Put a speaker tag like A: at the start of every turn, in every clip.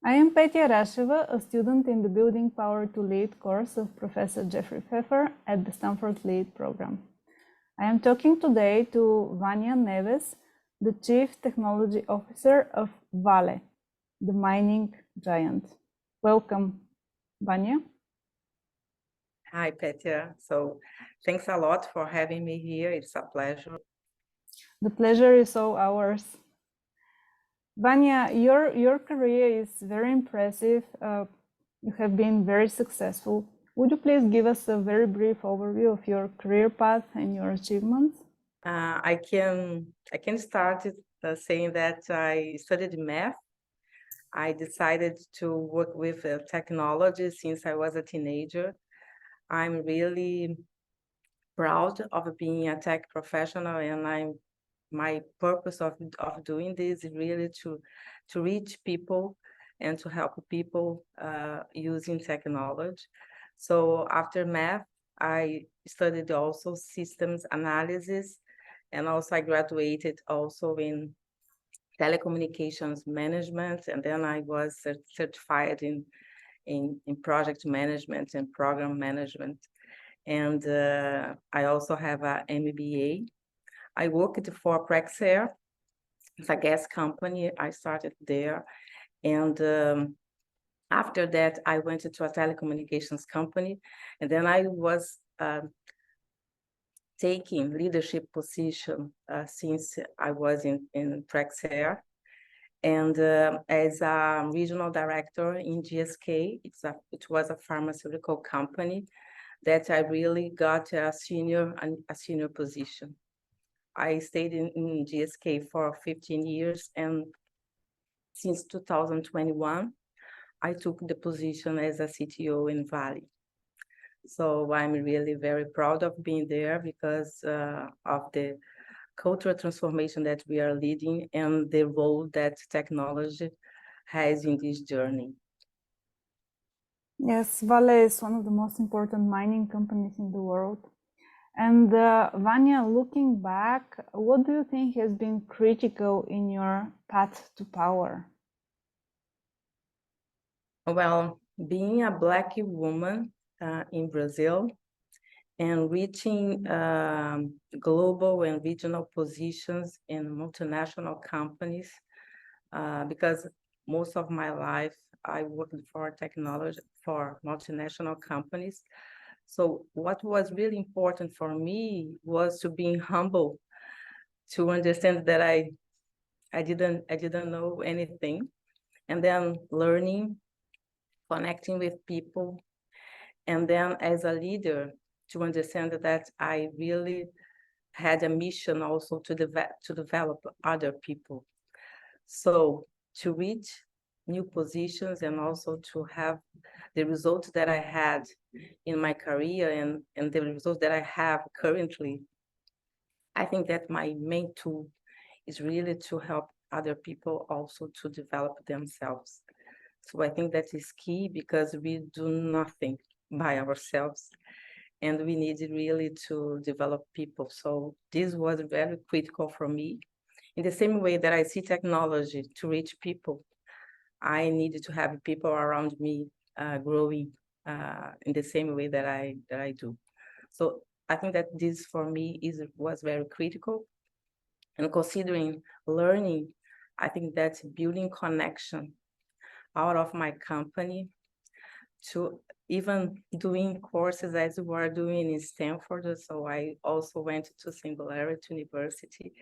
A: I am Petya Rasheva, a student in the Building Power to Lead course of Professor Jeffrey Pfeffer at the Stanford Lead program. I am talking today to Vania Neves, the Chief Technology Officer of Vale, the mining giant. Welcome, Vania.
B: Hi, Petya. So thanks a lot for having me here. It's a pleasure.
A: The pleasure is all ours. Vania, your career is very impressive. You have been very successful. Would you please give us a very brief overview of your career path and your achievements?
B: I can start saying that I studied math. I decided to work with technology since I was a teenager. I'm really proud of being a tech professional, and my purpose of doing this is really to reach people and to help people using technology. So after math, I studied also systems analysis, and also I graduated also in telecommunications management, and then I was certified in project management and program management. And I also have an MBA. I worked for Praxair. It's a gas company. I started there. And after that, I went to a telecommunications company. And then I was taking leadership position since I was in Praxair. And as a regional director in GSK, it was a pharmaceutical company that I really got a senior position. I stayed in GSK for 15 years, and since 2021, I took the position as a CTO in Vale. So I'm really very proud of being there because of the cultural transformation that we are leading and the role that technology has in this journey.
A: Yes, Vale is one of the most important mining companies in the world. And Vania, looking back, what do you think has been critical in your path to power?
B: Well, being a Black woman in Brazil and reaching global and regional positions in multinational companies, because most of my life I worked for technology for multinational companies. So what was really important for me was to be humble, to understand that I didn't know anything, and then learning, connecting with people, and then as a leader to understand that I really had a mission also to develop other people. So to reach new positions and also to have the results that I had in my career and the results that I have currently, I think that my main tool is really to help other people also to develop themselves. So I think that is key because we do nothing by ourselves and we need really to develop people. So this was very critical for me. In the same way that I see technology to reach people, I needed to have people around me growing in the same way that I do. So I think that this for me was very critical. And considering learning, I think that building connection out of my company to even doing courses as we are doing in Stanford. So I also went to Singularity University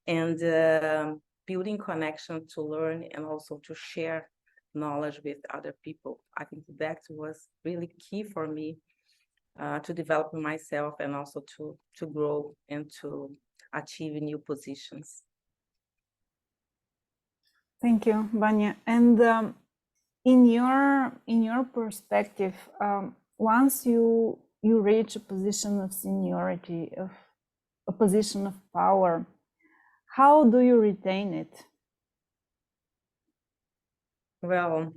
B: and building connection to learn and also to share knowledge with other people. I think that was really key for me to develop myself and also to grow and to achieve new positions.
A: Thank you, Vania. And in your perspective, once you reach a position of seniority, of a position of power, how do you retain it?
B: Well,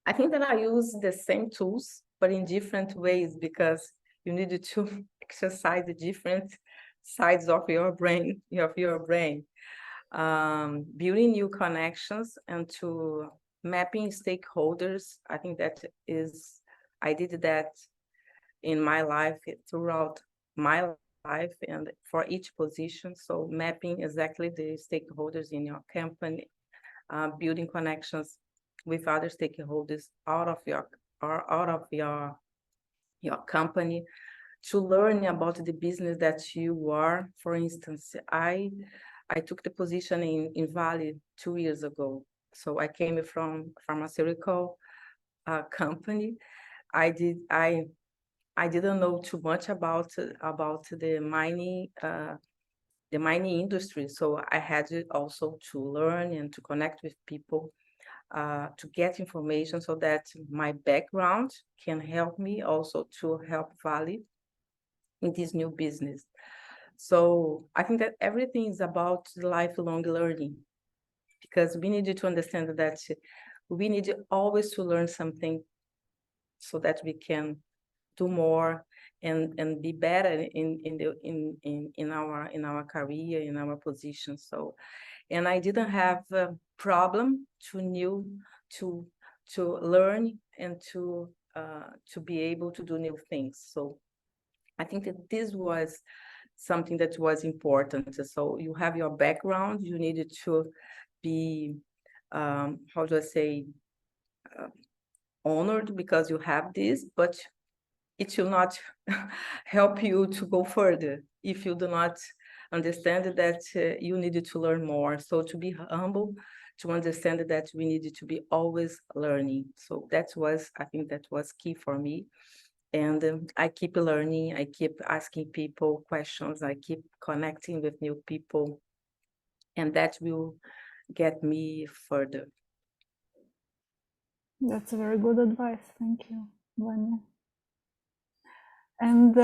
B: I think that I use the same tools, but in different ways because you need to exercise the different sides of your brain, building new connections and to mapping stakeholders. I think I did that in my life, throughout my life, and for each position. So mapping exactly the stakeholders in your company, building connections with other stakeholders out of your company, to learn about the business that you are. For instance, I took the position in Vale 2 years ago. So I came from pharmaceutical company. I didn't know too much about the mining industry. So I had also to learn and to connect with people, to get information, so that my background can help me also to help Vale in this new business. So I think that everything is about lifelong learning, because we need to understand that we need always to learn something, so that we can do more and be better in our career, in our position. So, and I didn't have a problem to learn and to be able to do new things. So I think that this was something that was important. So you have your background, you needed to be, how do I say, honored because you have this, but it will not help you to go further if you do not understand that you needed to learn more. So to be humble, to understand that we needed to be always learning. So I think that was key for me. And I keep learning, I keep asking people questions, I keep connecting with new people, and that will get me further.
A: That's a very good advice. Thank you, Vanya. And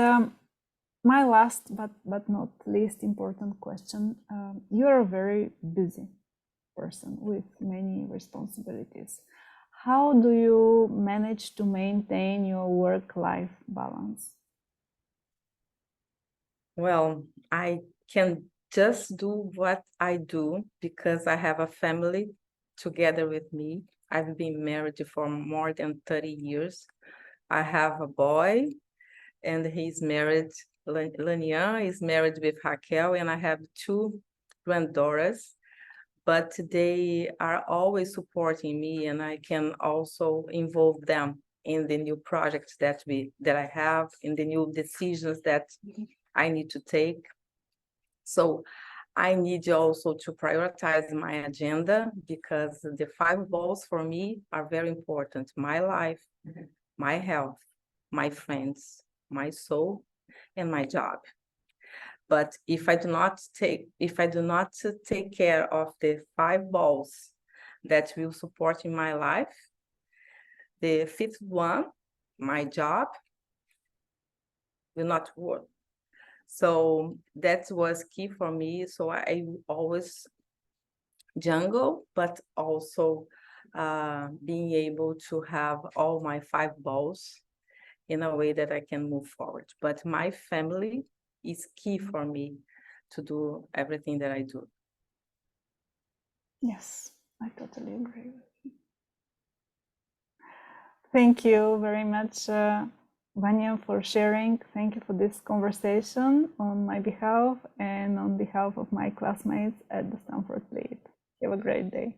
A: my last but not least important question. You are a very busy person with many responsibilities. How do you manage to maintain your work-life balance?
B: Well, I can just do what I do because I have a family together with me. I've been married for more than 30 years. I have a boy, and he's married. Lanian is married with Raquel, and I have two granddaughters, but they are always supporting me, and I can also involve them in the new projects that I have, in the new decisions that I need to take. So I need also to prioritize my agenda, because the 5 balls for me are very important: my life, my health, my friends, my soul, and my job. But if I do not take care of the 5 balls that will support in my life, the 5th one, my job, will not work. So that was key for me. So I always jungle, but also being able to have all my 5 balls in a way that I can move forward. But my family is key for me to do everything that I do.
A: Yes, I totally agree with you. Thank you very much, Vanya, for sharing. Thank you for this conversation on my behalf and on behalf of my classmates at the Stanford Lead. Have a great day.